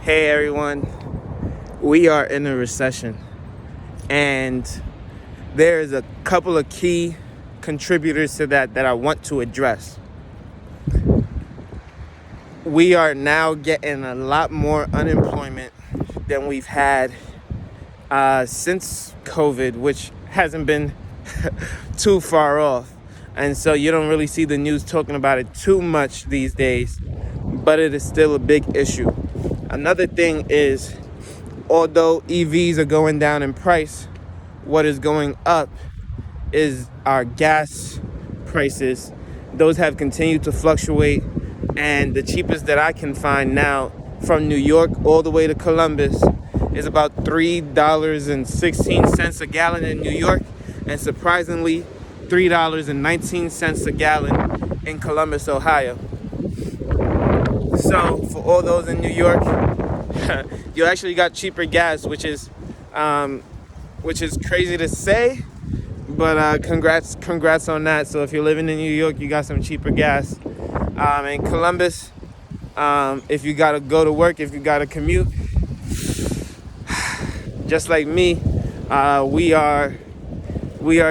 Hey everyone, we are in a recession, and there's a couple of key contributors to that I want to address. We are now getting a lot more unemployment than we've had since COVID, which hasn't been too far off. And so you don't really see the news talking about it too much these days, but it is still a big issue. Another thing is, although EVs are going down in price, what is going up is our gas prices. Those have continued to fluctuate, and the cheapest that I can find now from New York all the way to Columbus is about $3.16 a gallon in New York, and surprisingly $3.19 a gallon in Columbus, Ohio. So for all those in New York, you actually got cheaper gas, which is crazy to say, but congrats on that. So if you're living in New York, you got some cheaper gas. In Columbus, if you gotta go to work, if you gotta commute, just like me, we are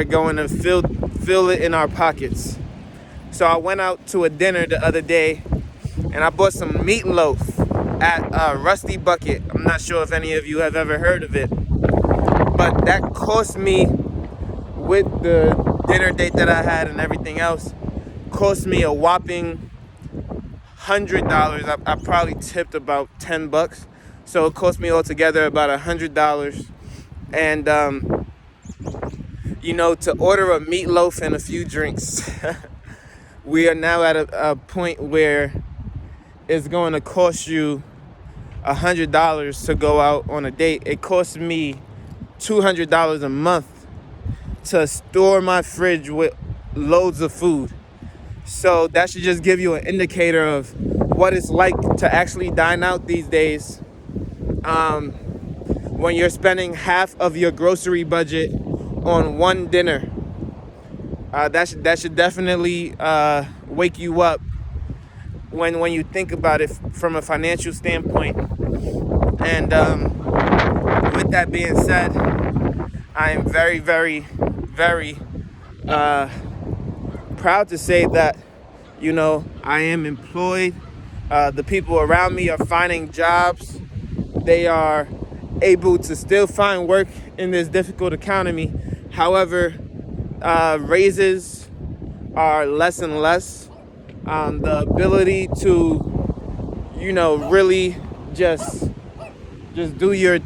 going to fill it in our pockets. So I went out to a dinner the other day, and I bought some meatloaf at Rusty Bucket. I'm not sure if any of you have ever heard of it, but that cost me, with the dinner date that I had and everything else, cost me a whopping $100. I probably tipped about $10, so it cost me altogether about $100. And to order a meatloaf and a few drinks, we are now at a point where it's going to cost you $100 to go out on a date. It costs me $200 a month to store my fridge with loads of food. So that should just give you an indicator of what it's like to actually dine out these days, when you're spending half of your grocery budget on one dinner. That should definitely wake you up when you think about it from a financial standpoint. And with that being said, I am very, very, very proud to say that, I am employed. The people around me are finding jobs. They are able to still find work in this difficult economy. However, raises are less and less. The ability to, really just do your...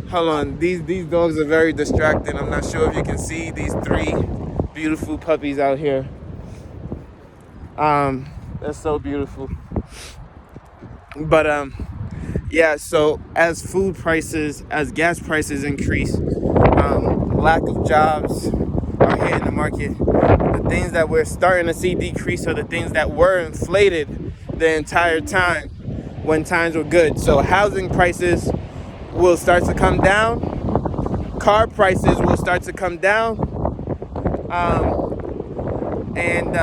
Hold on, these dogs are very distracting. I'm not sure if you can see these three beautiful puppies out here. They're so beautiful. But yeah, so as food prices, as gas prices increase, lack of jobs are hitting the market. The things that we're starting to see decrease are the things that were inflated the entire time when times were good. So housing prices will start to come down. Car prices will start to come down. And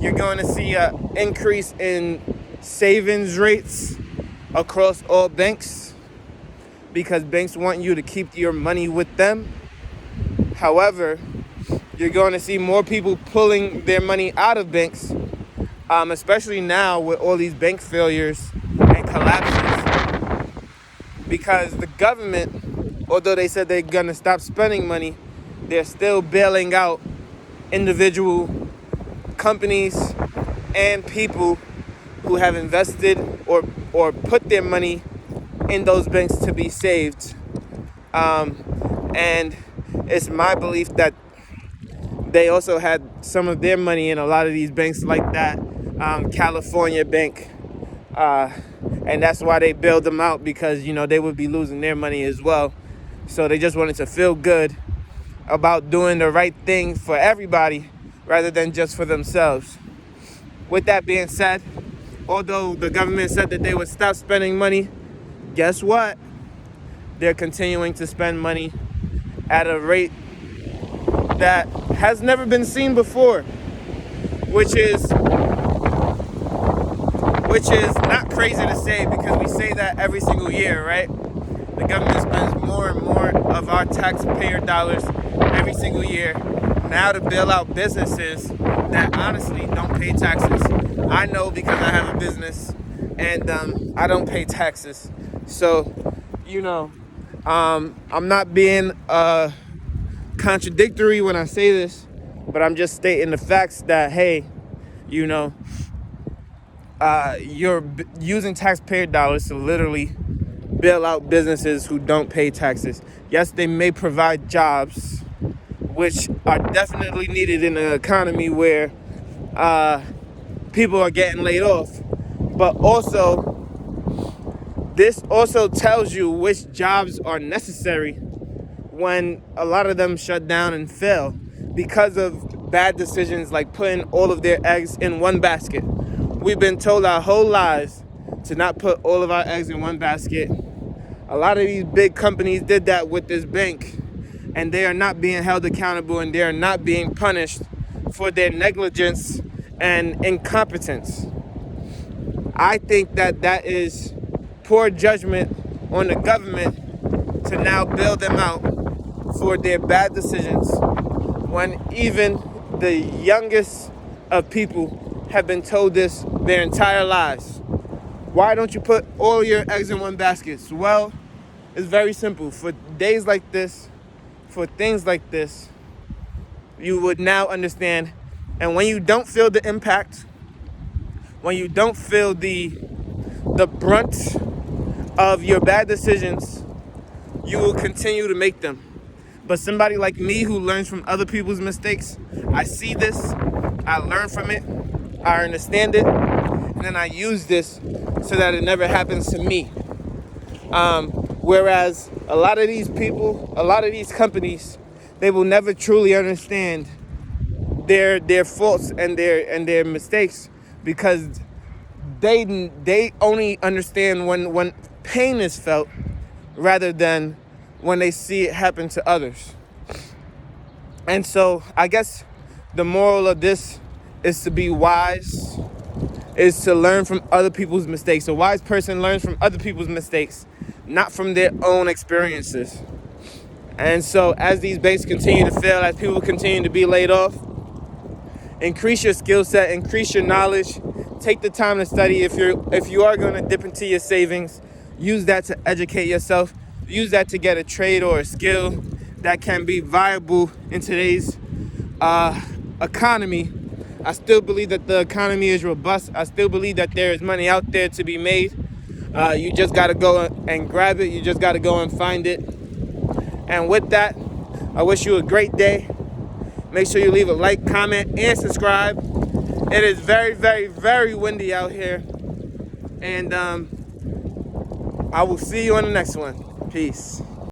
you're going to see an increase in savings rates across all banks, because banks want you to keep your money with them. However, you're going to see more people pulling their money out of banks, especially now with all these bank failures and collapses, because the government, although they said they're going to stop spending money, they're still bailing out individual companies and people who have invested or put their money in those banks to be saved. And it's my belief that they also had some of their money in a lot of these banks like that California bank. And that's why they bailed them out, because, they would be losing their money as well. So they just wanted to feel good about doing the right thing for everybody rather than just for themselves. With that being said, although the government said that they would stop spending money, guess what? They're continuing to spend money at a rate that has never been seen before, which is which is not crazy to say because we say that every single year, right? The government spends more and more of our taxpayer dollars every single year now to bail out businesses that honestly don't pay taxes. I know because I have a business and I don't pay taxes. So, I'm not being contradictory when I say this, but I'm just stating the facts that, hey, you're using taxpayer dollars to literally bail out businesses who don't pay taxes. Yes, they may provide jobs, which are definitely needed in an economy where people are getting laid off. But also, this also tells you which jobs are necessary when a lot of them shut down and fail because of bad decisions like putting all of their eggs in one basket. We've been told our whole lives to not put all of our eggs in one basket. A lot of these big companies did that with this bank, and they are not being held accountable and they are not being punished for their negligence and incompetence. I think that is poor judgment on the government to now bail them out for their bad decisions when even the youngest of people have been told this their entire lives. Why don't you put all your eggs in one basket? Well, it's very simple. For days like this, for things like this, you would now understand. And when you don't feel the impact, when you don't feel the brunt of your bad decisions, you will continue to make them. But somebody like me who learns from other people's mistakes, I see this, I learn from it, I understand it, and then I use this so that it never happens to me. Whereas a lot of these people, a lot of these companies, they will never truly understand their faults and their mistakes because they only understand when pain is felt rather than when they see it happen to others. And so I guess the moral of this is to be wise, is to learn from other people's mistakes. A wise person learns from other people's mistakes, not from their own experiences. And so as these banks continue to fail, as people continue to be laid off, increase your skill set, increase your knowledge, take the time to study. If you are going to dip into your savings, use that to educate yourself. Use that to get a trade or a skill that can be viable in today's economy. I still believe that the economy is robust. I still believe that there is money out there to be made. You just got to go and grab it. You just got to go and find it. And with that, I wish you a great day. Make sure you leave a like, comment, and subscribe. It is very, very, very windy out here. And I will see you on the next one. Peace.